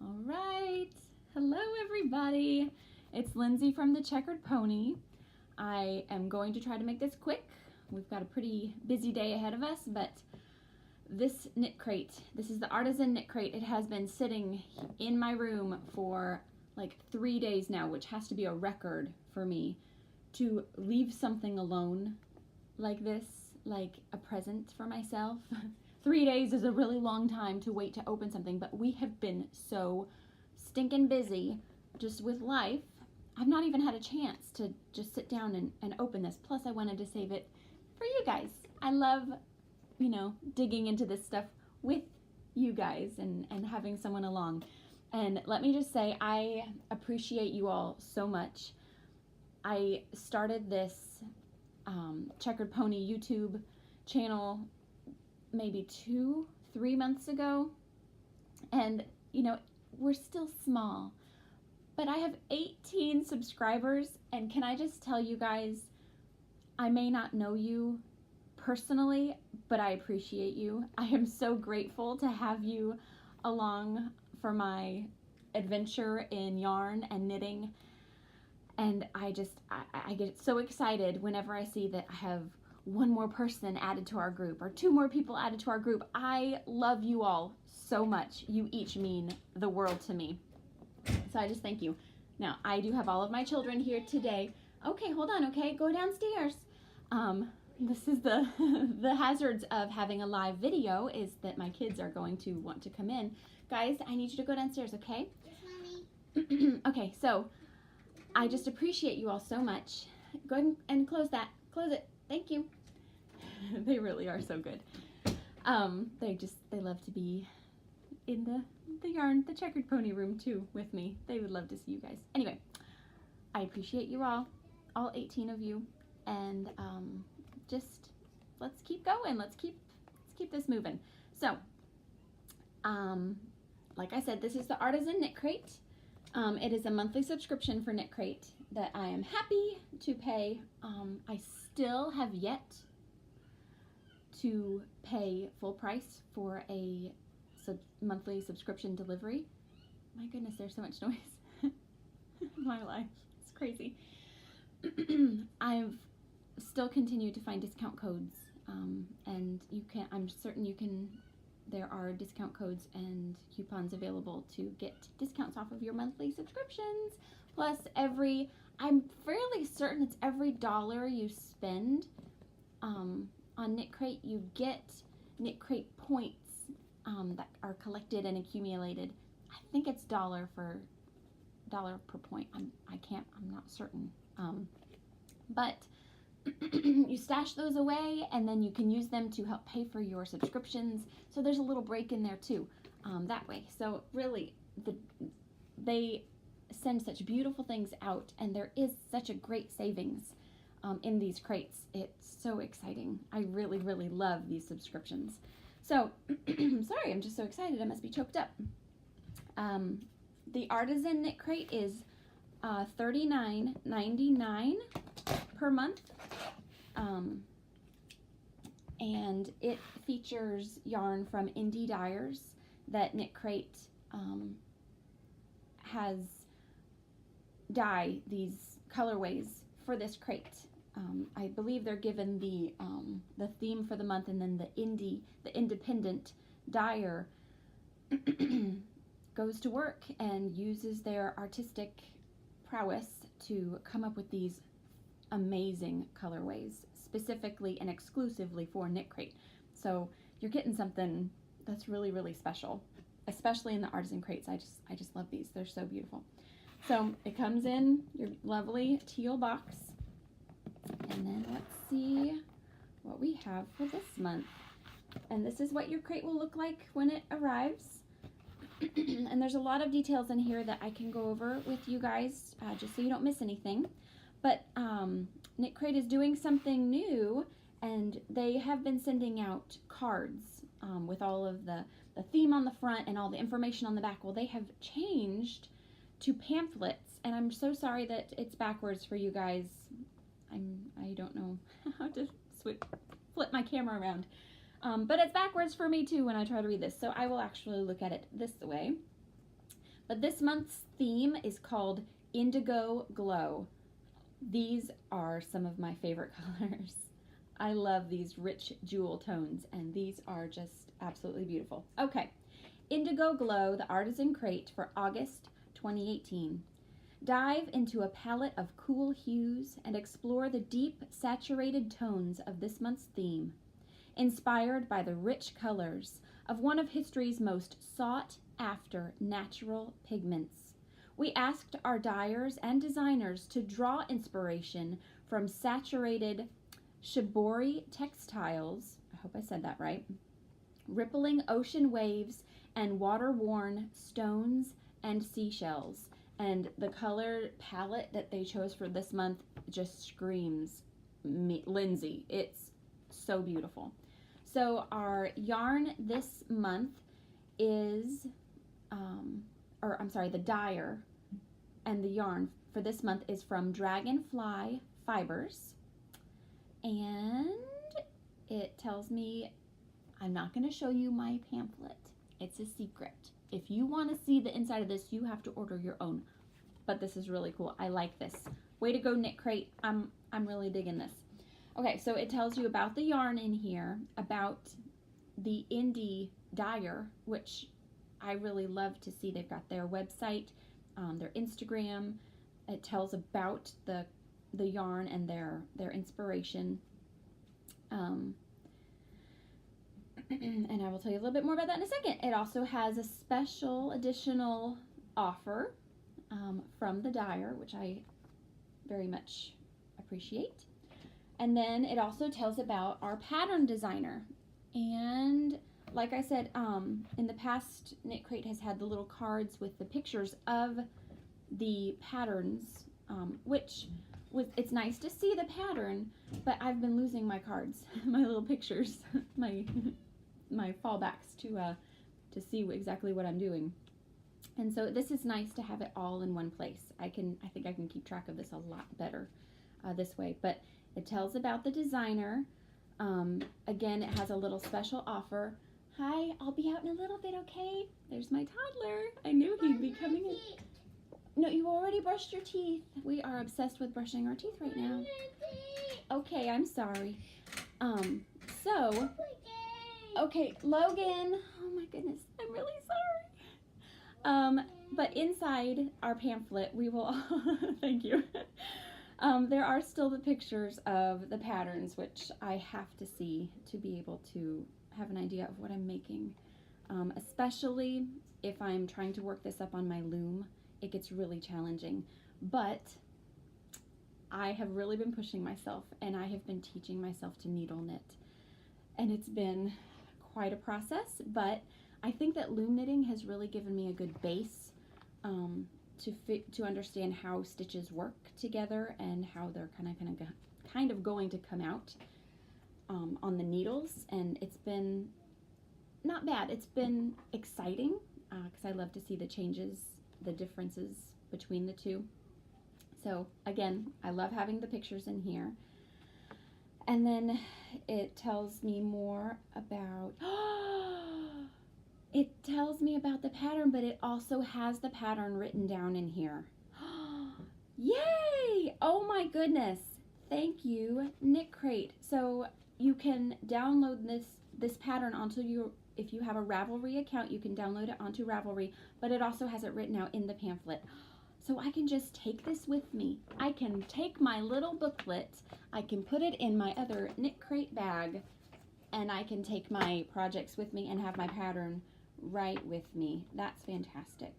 All right. Hello, everybody. It's Lindsay from the Checkered Pony. I am going to try to make this quick. We've got a pretty busy day ahead of us, but this knit crate, this is the Artisan KnitCrate. It has been sitting in my room for like 3 days now, which has to be a record for me to leave something alone like this, like a present for myself. 3 days is a really long time to wait to open something, but we have been so stinking busy just with life. I've not even had a chance to just sit down and open this. Plus, I wanted to save it for you guys. I love, you know, digging into this stuff with you guys and having someone along. And let me just say, I appreciate you all so much. I started this Checkered Pony YouTube channel maybe 2-3 months ago, and you know, we're still small, but I have 18 subscribers, and can I just tell you guys, I may not know you personally, but I appreciate you. I am so grateful to have you along for my adventure in yarn and knitting, and I get so excited whenever I see that I have one more person added to our group or 2 more people added to our group. I love you all so much. You each mean the world to me. So I just thank you. Now, I do have all of my children here today. Okay, hold on, okay? Go downstairs. This is the the hazards of having a live video is that my kids are going to want to come in. Guys, I need you to go downstairs, okay? Yes, Mommy. Okay, so I just appreciate you all so much. Go ahead and close that. Close it. Thank you. They really are so good. They love to be in the Checkered Pony room too with me. They would love to see you guys. Anyway, I appreciate you all 18 of you, and just let's keep going. Let's keep this moving. So, like I said, this is the Artisan KnitCrate. It is a monthly subscription for KnitCrate that I am happy to pay. I still have yet to pay full price for a monthly subscription delivery. My goodness, there's so much noise. My life, it's crazy. I've still continued to find discount codes, and I'm certain there are discount codes and coupons available to get discounts off of your monthly subscriptions. Plus, I'm fairly certain it's every $1 you spend on KnitCrate, you get KnitCrate points that are collected and accumulated. I think it's $1 per point. I'm not certain. But you stash those away, and then you can use them to help pay for your subscriptions. So there's a little break in there too, that way. So really, they send such beautiful things out, and there is such a great savings in these crates. It's so exciting. I really, really love these subscriptions. So, sorry, I'm just so excited. I must be choked up. The Artisan KnitCrate is $39.99 per month, and it features yarn from indie dyers that KnitCrate has dye these colorways for this crate. I believe they're given the theme for the month, and then the independent dyer goes to work and uses their artistic prowess to come up with these amazing colorways, specifically and exclusively for KnitCrate. So you're getting something that's really, really special, especially in the Artisan crates. I just love these. They're so beautiful. So it comes in your lovely teal box. And then let's see what we have for this month. And this is what your crate will look like when it arrives. And there's a lot of details in here that I can go over with you guys, just so you don't miss anything. But KnitCrate is doing something new, and they have been sending out cards with all of the theme on the front and all the information on the back. Well, they have changed to pamphlets, and I'm so sorry that it's backwards for you guys. I don't know how to flip my camera around. But it's backwards for me too when I try to read this, so I will actually look at it this way. But this month's theme is called Indigo Glow. These are some of my favorite colors. I love these rich jewel tones, and these are just absolutely beautiful. Okay, Indigo Glow, the Artisan Crate for August 2018. Dive into a palette of cool hues and explore the deep, saturated tones of this month's theme. Inspired by the rich colors of one of history's most sought-after natural pigments, we asked our dyers and designers to draw inspiration from saturated shibori textiles, I hope I said that right, rippling ocean waves, and water-worn stones and seashells. And the color palette that they chose for this month just screams Lindsay. It's so beautiful. So our yarn this month is, the dyer and the yarn for this month is from Dragonfly Fibers. And it tells me, I'm not going to show you my pamphlet. It's a secret. If you want to see the inside of this, you have to order your own. But this is really cool. I like this. Way to go, KnitCrate. I'm really digging this. Okay, so it tells you about the yarn in here, about the indie dyer, which I really love to see. They've got their website, their Instagram. It tells about the yarn and their inspiration. And I will tell you a little bit more about that in a second. It also has a special additional offer from the dyer, which I very much appreciate. And then it also tells about our pattern designer. And like I said, in the past, KnitCrate has had the little cards with the pictures of the patterns, it's nice to see the pattern, but I've been losing my cards, my little pictures, my fallbacks to see exactly what I'm doing. And so this is nice to have it all in one place. I think I can keep track of this a lot better this way. But it tells about the designer. Again, it has a little special offer. Hi, I'll be out in a little bit, okay? There's my toddler. I knew he'd be coming in. No, you already brushed your teeth. We are obsessed with brushing our teeth right now. Okay, I'm sorry. Okay, Logan. Oh my goodness, I'm really sorry. But inside our pamphlet, we will, thank you. There are still the pictures of the patterns, which I have to see to be able to have an idea of what I'm making. Especially if I'm trying to work this up on my loom, it gets really challenging. But I have really been pushing myself, and I have been teaching myself to needle knit. And it's been quite a process, but I think that loom knitting has really given me a good base to understand how stitches work together and how they're kind of going to come out on the needles. And it's been not bad. It's been exciting because I love to see the changes, the differences between the two. So again, I love having the pictures in here. And then it tells me more about, it tells me about the pattern, but it also has the pattern written down in here. Yay! Oh my goodness. Thank you, KnitCrate. So you can download this pattern onto if you have a Ravelry account, you can download it onto Ravelry, but it also has it written out in the pamphlet. So I can just take this with me. I can take my little booklet, I can put it in my other KnitCrate bag, and I can take my projects with me and have my pattern right with me. That's fantastic.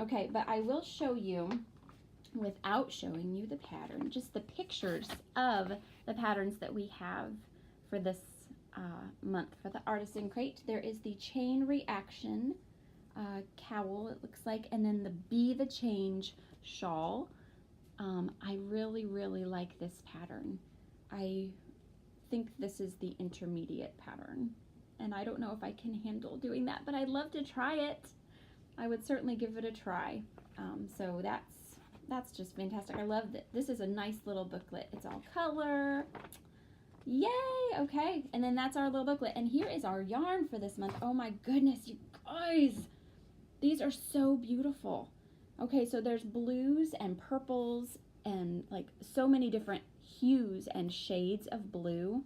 Okay, but I will show you, without showing you the pattern, just the pictures of the patterns that we have for this month for the Artisan Crate. There is the Chain Reaction cowl, it looks like, and then the Be the Change shawl. I really, really like this pattern. I think this is the intermediate pattern, and I don't know if I can handle doing that, but I'd love to try it. I would certainly give it a try. So that's just fantastic. I love that. This is a nice little booklet. It's all color. Yay! Okay, and then that's our little booklet. And here is our yarn for this month. Oh my goodness, you guys! These are so beautiful. Okay, so there's blues and purples and like so many different hues and shades of blue.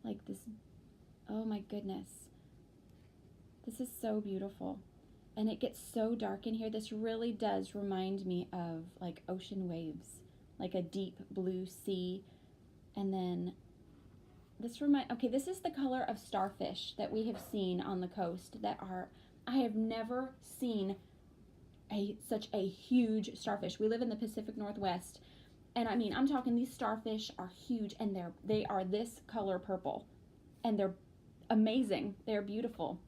Like this, oh my goodness. This is so beautiful. And it gets so dark in here. This really does remind me of like ocean waves, like a deep blue sea. And then this this is the color of starfish that we have seen on the coast I have never seen such a huge starfish. We live in the Pacific Northwest, and I mean, I'm talking, these starfish are huge, and they are this color purple, and they're amazing. They're beautiful.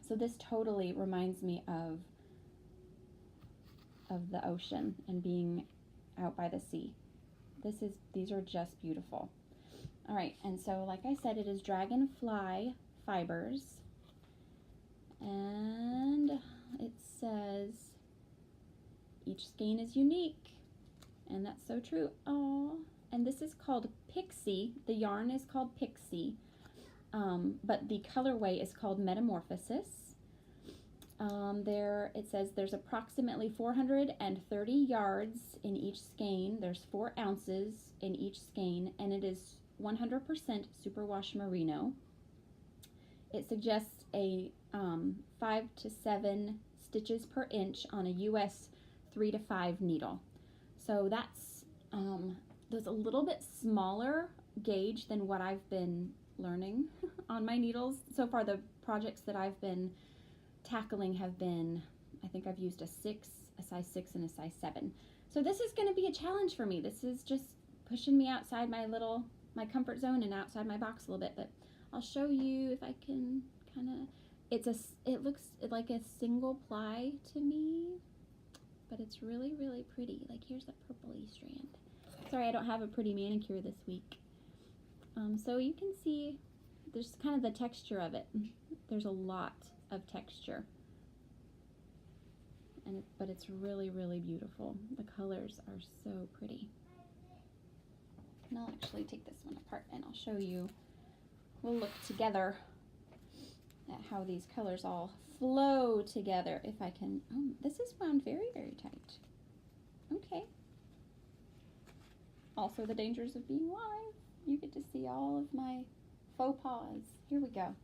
So this totally reminds me of the ocean and being out by the sea. These are just beautiful. All right, and so like I said, it is dragonfly fibers, and it says each skein is unique, and that's so true. Oh, and this is called Pixie. The yarn is called Pixie, but the colorway is called Metamorphosis. There it says there's approximately 430 yards in each skein. There's 4 ounces in each skein, and it is 100% superwash merino. It suggests a 5 to 7 stitches per inch on a US 3 to 5 needle. So that's a little bit smaller gauge than what I've been learning on my needles. So far the projects that I've been tackling have been, I think I've used a 6, a size 6, and a size 7. So this is going to be a challenge for me. This is just pushing me outside my comfort zone and outside my box a little bit, but I'll show you if I can kind of, it looks like a single ply to me, but it's really, really pretty. Like here's a purpley strand. Sorry, I don't have a pretty manicure this week. So you can see there's kind of the texture of it. There's a lot of texture, but it's really, really beautiful. The colors are so pretty. And I'll actually take this one apart and I'll show you. We'll look together at how these colors all flow together. If I can, oh, this is wound very, very tight. Okay. Also the dangers of being live. You get to see all of my faux pas. Here we go.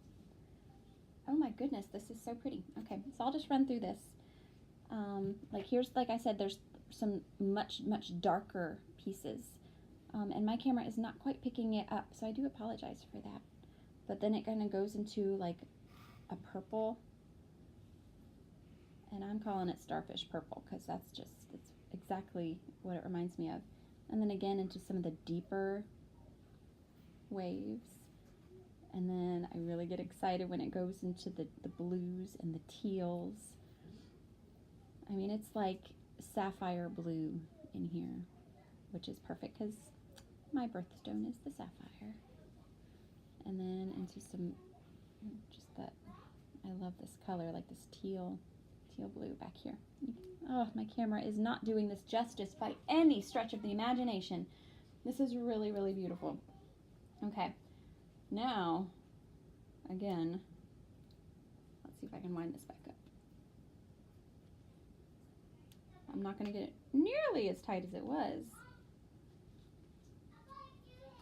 Oh my goodness, this is so pretty. Okay, so I'll just run through this. Like I said, there's some much darker pieces. And my camera is not quite picking it up, so I do apologize for that. But then it kind of goes into like a purple, and I'm calling it starfish purple because it's exactly what it reminds me of. And then again into some of the deeper waves. And then I really get excited when it goes into the blues and the teals. I mean, it's like sapphire blue in here, which is perfect because my birthstone is the sapphire. And then into some, I love this color, like this teal blue back here. Oh, my camera is not doing this justice by any stretch of the imagination. This is really, really beautiful. Okay, now, again, let's see if I can wind this back up. I'm not going to get it nearly as tight as it was.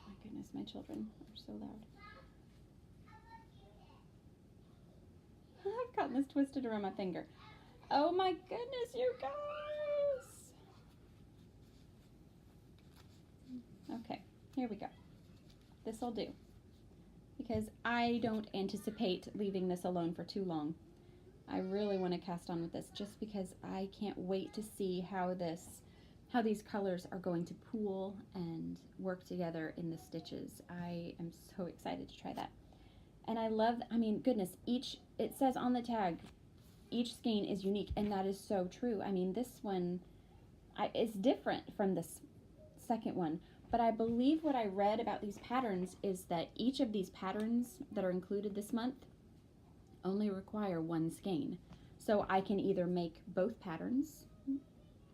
My goodness, my children are so loud. I've gotten this twisted around my finger. Oh my goodness, you guys! Okay, here we go. This'll do. Because I don't anticipate leaving this alone for too long. I really want to cast on with this just because I can't wait to see how these colors are going to pool and work together in the stitches. I am so excited to try that. And I love, I mean, goodness, it says on the tag, each skein is unique, and that is so true. I mean, this one is different from this second one, but I believe what I read about these patterns is that each of these patterns that are included this month only require 1 skein. So I can either make both patterns,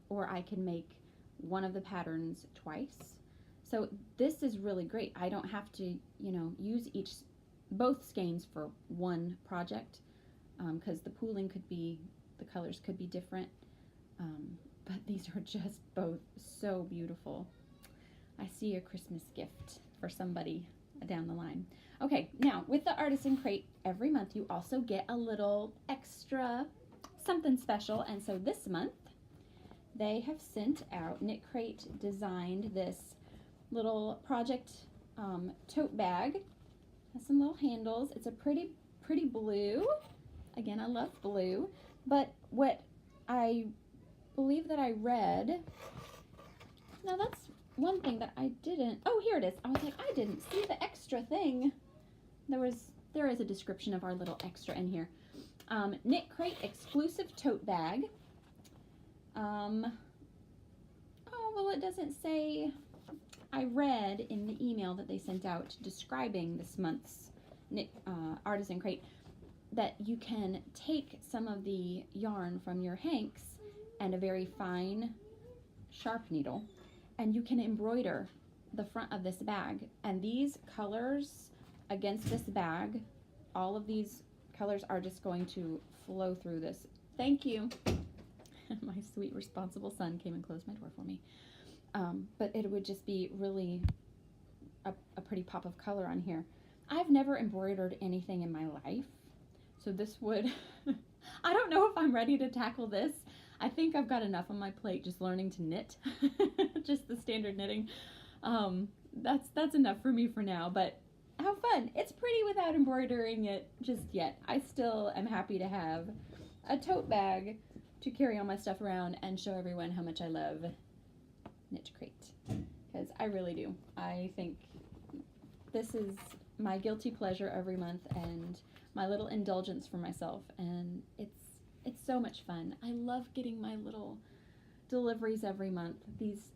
or I can make one of the patterns twice. So this is really great. I don't have to, use both skeins for one project. because the pooling could be, the colors could be different. But these are just both so beautiful. I see a Christmas gift for somebody down the line. Okay, now with the Artisan Crate, every month you also get a little extra something special. And so this month they have sent out, KnitCrate designed this little project tote bag. Has some little handles. It's a pretty blue. Again, I love blue. But what I believe that I read, now that's one thing that I didn't, oh, here it is. I was like, I didn't see the extra thing. There is a description of our little extra in here. KnitCrate exclusive tote bag. Oh, well, it doesn't say. I read in the email that they sent out describing this month's Artisan Crate that you can take some of the yarn from your hanks and a very fine sharp needle, and you can embroider the front of this bag. And these colors against this bag, all of these colors are just going to flow through this. Thank you. My sweet responsible son came and closed my door for me. But it would just be really a pretty pop of color on here. I've never embroidered anything in my life, so this would, I don't know if I'm ready to tackle this. I think I've got enough on my plate just learning to knit, just the standard knitting. That's enough for me for now, but how fun. It's pretty without embroidering it just yet. I still am happy to have a tote bag to carry all my stuff around and show everyone how much I love KnitCrate, because I really do. I think this is my guilty pleasure every month and my little indulgence for myself, and it's so much fun. I love getting my little deliveries every month. These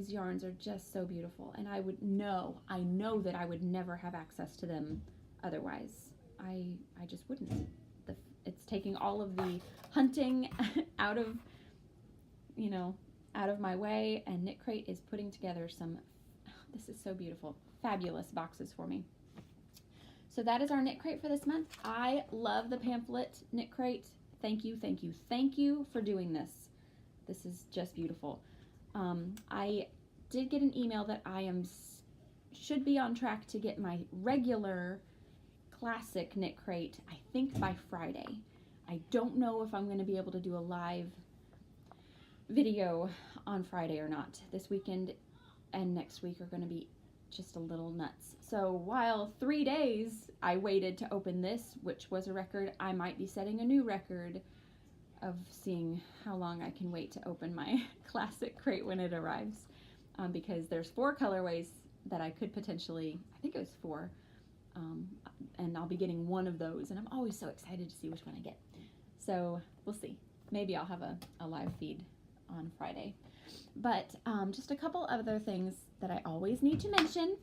yarns are just so beautiful, and I know that I would never have access to them otherwise. I just wouldn't. It's taking all of the hunting out of my way, and KnitCrate is putting together some, this is so beautiful, fabulous boxes for me. So that is our KnitCrate for this month. I love the pamphlet KnitCrate. Thank you, thank you, thank you for doing this. This is just beautiful. I did get an email that I should be on track to get my regular classic KnitCrate, I think by Friday. I don't know if I'm going to be able to do a live video on Friday or not. This weekend and next week are going to be just a little nuts. So while 3 days I waited to open this, which was a record, I might be setting a new record of seeing how long I can wait to open my classic crate when it arrives, because there's 4 colorways that I could potentially, I think it was 4, and I'll be getting one of those, and I'm always so excited to see which one I get. So we'll see. Maybe I'll have a live feed on Friday. But just a couple other things that I always need to mention.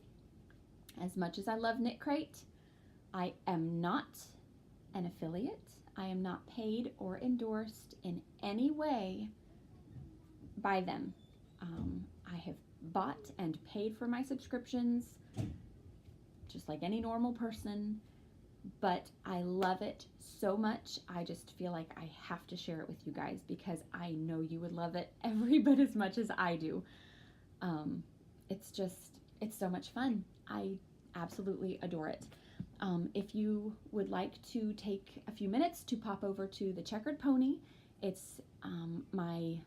As much as I love KnitCrate, I am not an affiliate. I am not paid or endorsed in any way by them. I have bought and paid for my subscriptions just like any normal person, but I love it so much. I just feel like I have to share it with you guys because I know you would love it every bit as much as I do. It's so much fun. I absolutely adore it. If you would like to take a few minutes to pop over to the Checkered Pony, it's my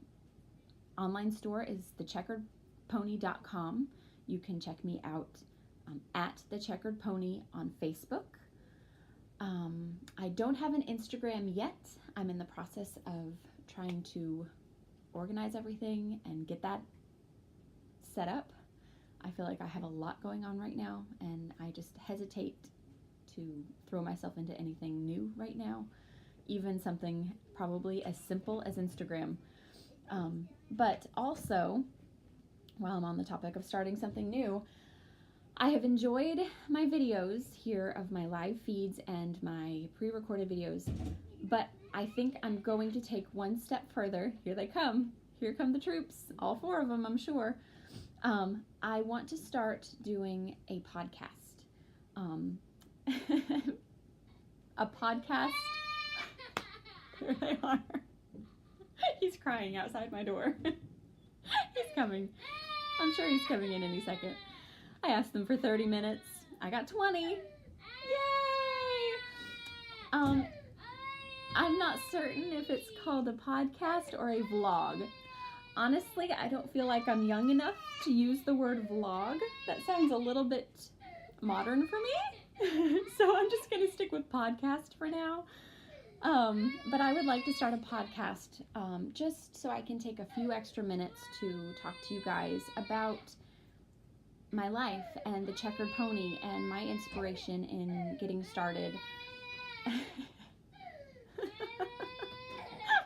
online store is thecheckeredpony.com. You can check me out at the Checkered Pony on Facebook. I don't have an Instagram yet. I'm in the process of trying to organize everything and get that set up. I feel like I have a lot going on right now, and I just hesitate to throw myself into anything new right now, even something probably as simple as Instagram. But also, while I'm on the topic of starting something new, I have enjoyed my videos here of my live feeds and my pre-recorded videos, but I think I'm going to take one step further. Here they come. Here come the troops. All 4 of them, I'm sure. I want to start doing a podcast. A podcast Here they are. He's crying outside my door. He's coming. I'm sure he's coming in any second. I asked them for 30 minutes. I got 20. Yay! I'm not certain if it's called a podcast or a vlog. Honestly, I don't feel like I'm young enough to use the word vlog. That sounds a little bit modern for me. So I'm just going to stick with podcast for now. But I would like to start a podcast just so I can take a few extra minutes to talk to you guys about my life and the checkered pony and my inspiration in getting started.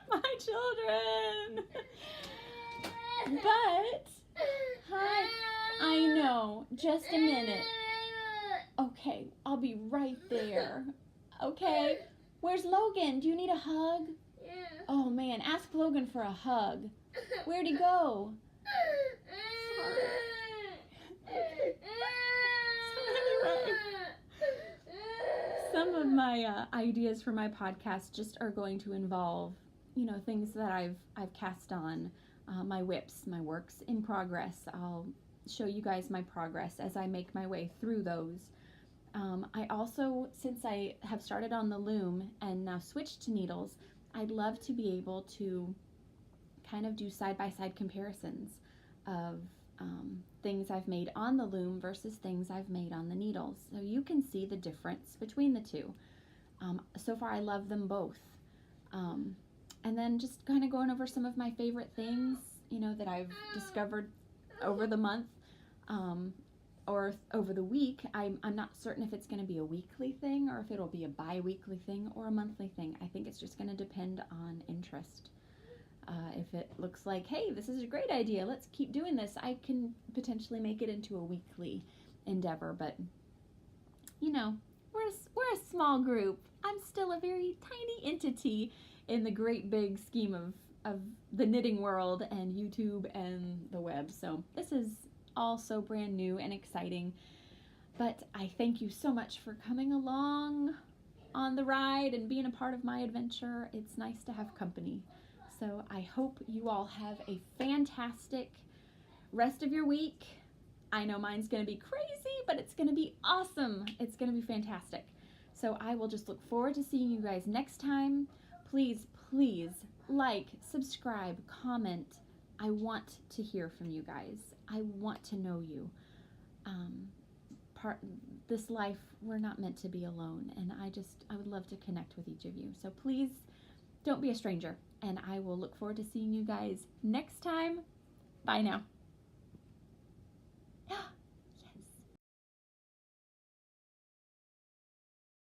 My children! But, hi, I know, just a minute. Okay, I'll be right there. Okay, where's Logan? Do you need a hug? Yeah. Oh man, ask Logan for a hug. Where'd he go? Some of my ideas for my podcast just are going to involve, things that I've cast on, my whips, my works in progress. I'll show you guys my progress as I make my way through those. I also, since I have started on the loom and now switched to needles, I'd love to be able to kind of do side-by-side comparisons of things I've made on the loom versus things I've made on the needles. So you can see the difference between the two. So far I love them both. And then just kind of going over some of my favorite things, that I've discovered over the month or over the week. I'm not certain if it's going to be a weekly thing or if it'll be a bi-weekly thing or a monthly thing. I think it's just going to depend on interest. If it looks like, hey, this is a great idea, let's keep doing this, I can potentially make it into a weekly endeavor. But, we're a small group. I'm still a very tiny entity in the great big scheme of the knitting world and YouTube and the web. So this is all so brand new and exciting. But I thank you so much for coming along on the ride and being a part of my adventure. It's nice to have company. So I hope you all have a fantastic rest of your week. I know mine's going to be crazy, but it's going to be awesome. It's going to be fantastic. So I will just look forward to seeing you guys next time. Please, please like, subscribe, comment. I want to hear from you guys. I want to know you. This life, we're not meant to be alone, and I would love to connect with each of you. So please don't be a stranger, and I will look forward to seeing you guys next time. Bye now.